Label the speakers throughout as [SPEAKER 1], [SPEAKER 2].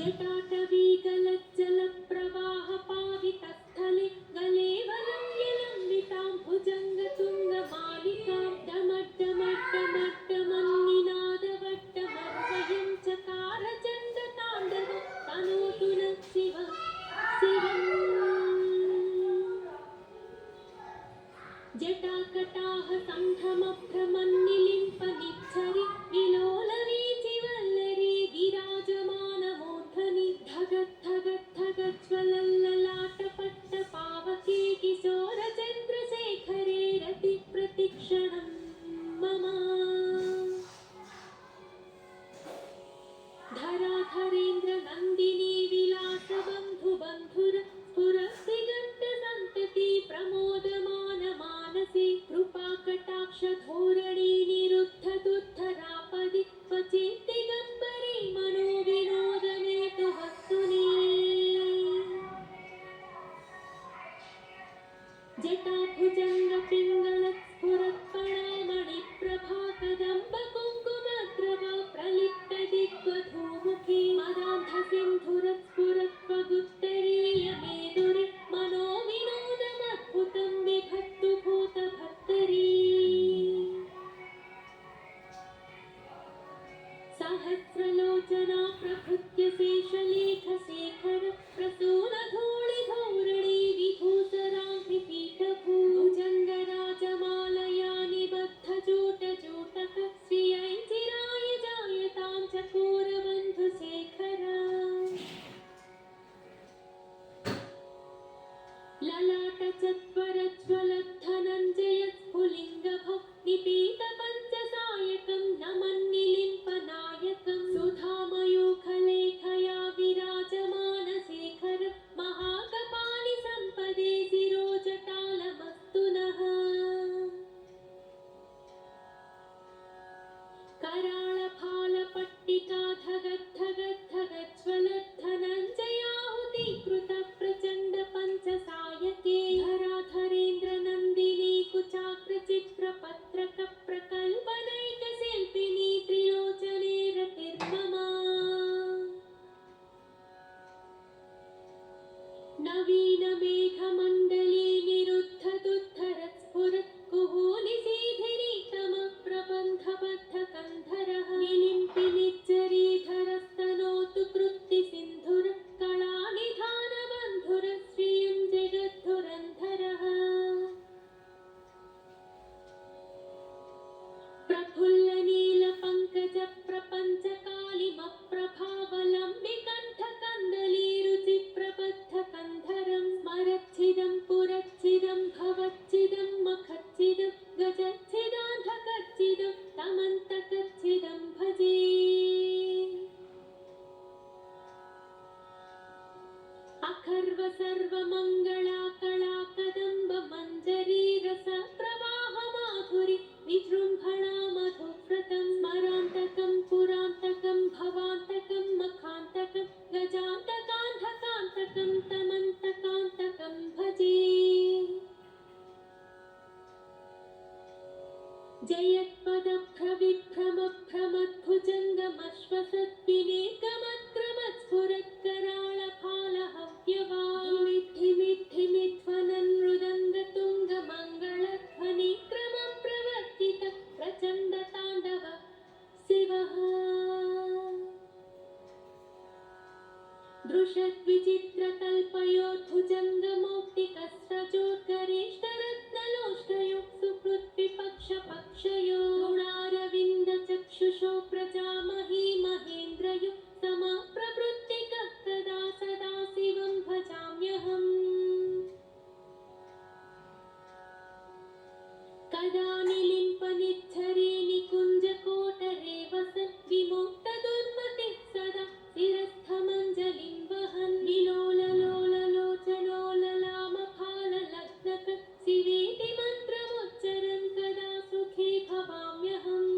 [SPEAKER 1] जटाटवीगलज्जलप्रवाहपावितस्थले गलेवलं यलम्बितां भुजङ्गतुङ्गमालिकां डमड्डमड्डमड्डमन्निनादवड्डमर्वयं चकार चण्डताण्डवं तनोतु नः शिवम् जटाकटाह सन्भ्रमभ्रमन्निलिम्पनिच्छरि विलोलवीचिवल्लरी विराजमानमूर्धनि धगद्धगद्धगज्ज्वलल्ललाटपट्टपावके किशोरचन्द्रशेखरे रतिप्रतिक्षणं मम धराधरेन्द्रनन्दिनी विलासबन्धुबन्धुर स्फुरस्तिगन्तसन्तति प्रमोदमानमानसे कृपाकटाक्षधोरणी निरुद्धदुद्धरापदि क्वचिद्दिगम्बरे मनोविनोदमेतु वस्तुनि जटाभुजङ्गपिङ्गलत्स्फुरत्कणामणिप्रभाकदम्बकुङ्कुमद्रवा प्रलिप्तदिग्वधूमुखे मदान्धसिन्धुरत्स्फुरत्वगुत्तरीयमेदुरे मनोविनोदमद्भुतं बिभत्तु भूतभर्तरी सहस्रलोचना प्रभृत्य शेषलेखशेखर प्रसूनधूलिधौरणी विधूसराङ्घ्रिपीठभुजङ्गराजमालया निबद्धजूटजूटक श्रियैर्चिराय जायतां चकोरबन्धुशेखर ललाटचत्वरज्वलद्धनञ्जयस्फुलिङ्गभौ निपीतपञ्चसायकं नमन्निलिम्पनायकं सुधामयूखलेखया विराजमानशेखर महाकपालि सम्पदे शिरोजटालमस्तु नः कराळफालपट्टिका धगद्धगद्धगज्ज्वलद्धनञ्जयाहुतीकृत प्रचण्ड पञ्चसायके धराधरेन्द्रनन्दिनी कुचाग्रचित्रपत्रक प्रकल्पनैकशिल्पिनी त्रिलोचने रतिर्मम नवीनमेघमण्डले निरुद्धदुद्धरत्स्फुरत् कुहूनिशीधिनी तमप्रबन्धबद्धकन्धरः निलिम्पिनिज्जरीधरस्तनोतु कृत्तिसिन्धुर कलानिधानबन्धुर श्रियं जगद्धुरन्धरः प्रफुल्लनीलपङ्कजप्रपञ्चकालिमप्रभावलम्बिकण्ठकन्दलीरुचिप्रबद्धकन्धरं स्मरच्छिदं पुरच्छिदं भवच्छिदं मखच्छिदं गजच्छिदान्धकच्छिदं तमन्तकच्छिदं भजे अखर्व सर्वमङ्गला कला कदम्ब मञ्जरी रस प्रवाह माधुरि विजृम्भणा मधुव्रतं स्मरान्तकं पुरान्तकं भवान्तकं मखान्तकं गजान्तकान्धकान्तकं तमन्तकान्तकं भजे जयत्पदभ्रविभ्रमभ्रमध्वजङ्गमश्वसद्विनीकमत्क्रमत्स्फुरत्कराळफालहव्यवा धिमिद्धिमिध्वनन्मृदङ्गतुङ्गमङ्गलध्वनिक्रमं प्रवर्तित प्रचण्डताण्डव शिवः दृशद्विचित्रकल्पयोर्भुजङ्गमौक्तिकस्रजोर्गरिष्ठरत्नलोष्टयो सुकृद्विपक्षपक्षयो गुणारविन्दचक्षुषो प्रजामही महेन्द्रयो समप्रवृत्तिकः कदा सदा शिवं भजाम्यहम् कदा निलिम्पनिच्छरे निकुञ्जकोटरे वसन् विमुक्तदुर्मतिः सदा शिरस्थमञ्जलिं वहन् विलोललोललोचनोललामफाललग्नक शिवेति मन्त्रमुच्चरन् कदा सुखे भवाम्यहम्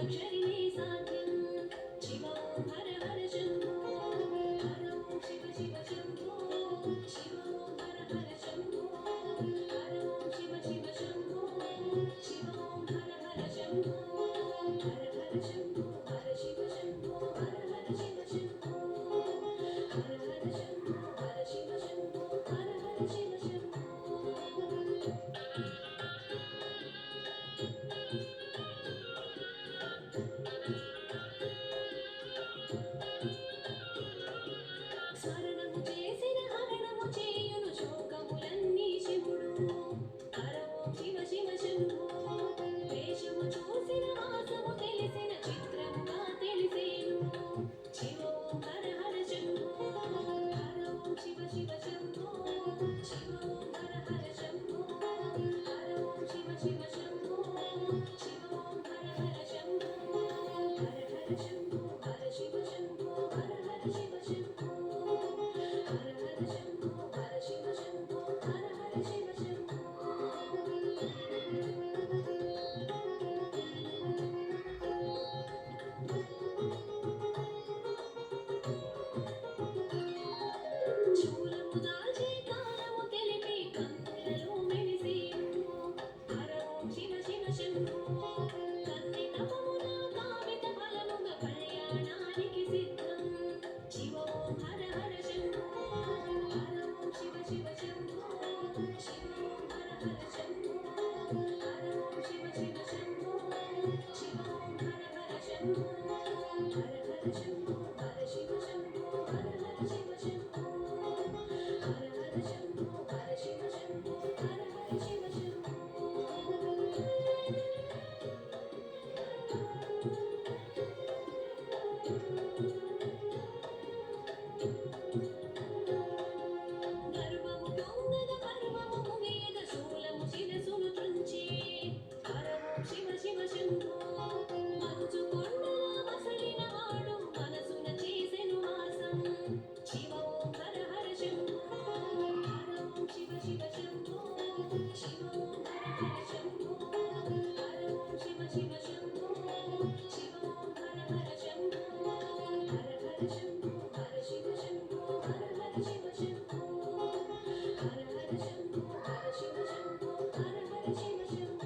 [SPEAKER 1] పంచాక్షరినే సాధ్యం. శివ ఓం హర హర శంభో, హర ఓం శివ శివ శంభో, శివ ఓం హర హర శంభో, హర ఓం శివ శివ శంభో, శివ ఓం హర హర శంభో, హర హర శంభో, హర శివ శంభో, హర హర శివ శంభో, హర హర శంభో, హర శివ శంభో, హర హర శివ శంభో. స్మరణము చేసిన హరణము చేయును శోకములన్నీ శివుడు. హర ఓం శివ శివ శంభో, వేషము చూసిన వాసము తెలిసిన చిత్రముగా తెలిసేను. శివ ఓం హర హర శంభో, హర ఓం శివ శివ శంభో, శివ ఓం హర హర శంభో, హర ఓం శివ శివ శంభో, శివ ఓం హర హర శంభో, హర హర శంభో, హర శివ శంభో, హర హర శివ శంభో, హర హర శంభో, హర శివ శంభో, హర హర శివ శంభో. శూలము దాల్చే కాలము తెలిపి కన్నులలో మెరిసేను. హర ఓం శివ శివ శంభో, కన్ని తపమున కామిత ఫలముగ కళ్యాణానికి సిద్ధం. శివ ఓం హర హర శంభో, హర ఓం శివ శివ శంభో, శివ ఓం హర హర శంభో, హర ఓం శివ శివ శంభో, శివ ఓం హర హర శంభో, హర హర శంభో, హర శివ శంభో, హర హర శివ శంభో, హర హర శంభో, హర శివ శంభో, హర హర శివ శంభో. గర్వము పొంగద పర్వము ముగియద శూలము శిరసును త్రుంచి. హర ఓం శివ శివ శంభో, మంచు కొండల మసలిన వాడు మనసున చేసెను వాసం. శివ ఓం హర హర శంభో, హర ఓం శివ శివ శంభో, శివ ఓం హర హర శంభో, హర ఓం శివ శివ శంభో, శివ ఓం హర హర శంభో, హర హర శంభో, హర శివ శంభో, హర హర శివ శంభో, హర హర శంభో, హర శివ శంభో, హర హర శివ శంభో.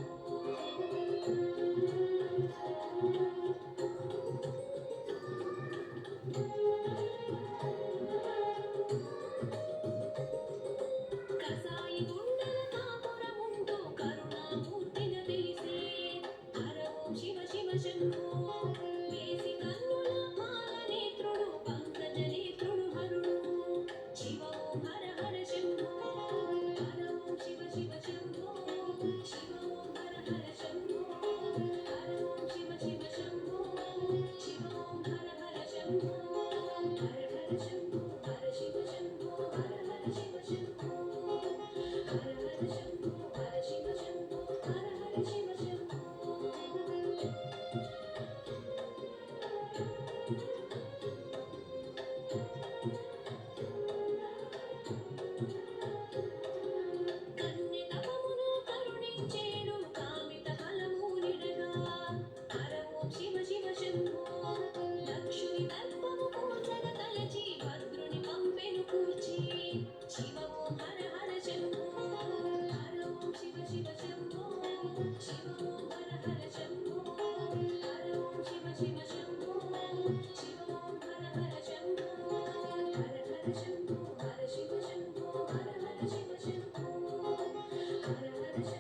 [SPEAKER 1] కసాయి గుండెల కాపురముంటూ కరుణామూర్తిన తెలిసే. హర ఓం శివ శివ శంభో, వేసి కన్నుల మాల నేత్రుడు పంకజ నేత్రుడు హరుడు. శివ ఓం హర హర శంభో, హర ఓం శివ శివ శంభో, శివ ఓం హర హర శంభో, హర ఓం శివ శివ శంభో, శివ ఓం హర హర శంభో, హర హర శంభో, హర శివ శంభో, హర హర శివ శంభో, హర హర శంభో, హర శివ శంభో, హర హర శివ శంభో. కన్నె తపమును కరుణించేడు కామిత ఫలము నిడగా. హర ఓం శివ శివ శంభో, లక్షుని దర్పము కూర్చగ తలచి భద్రుని పంపెను కూర్చి. శివ ఓం హర హర శంభో, హర ఓం శివ శివ శంభో, శివ ఓం హర హర శంభో, హర ఓం శివ శివ శంభో, శివ ఓం హర హర శంభో, హర హర శంభో,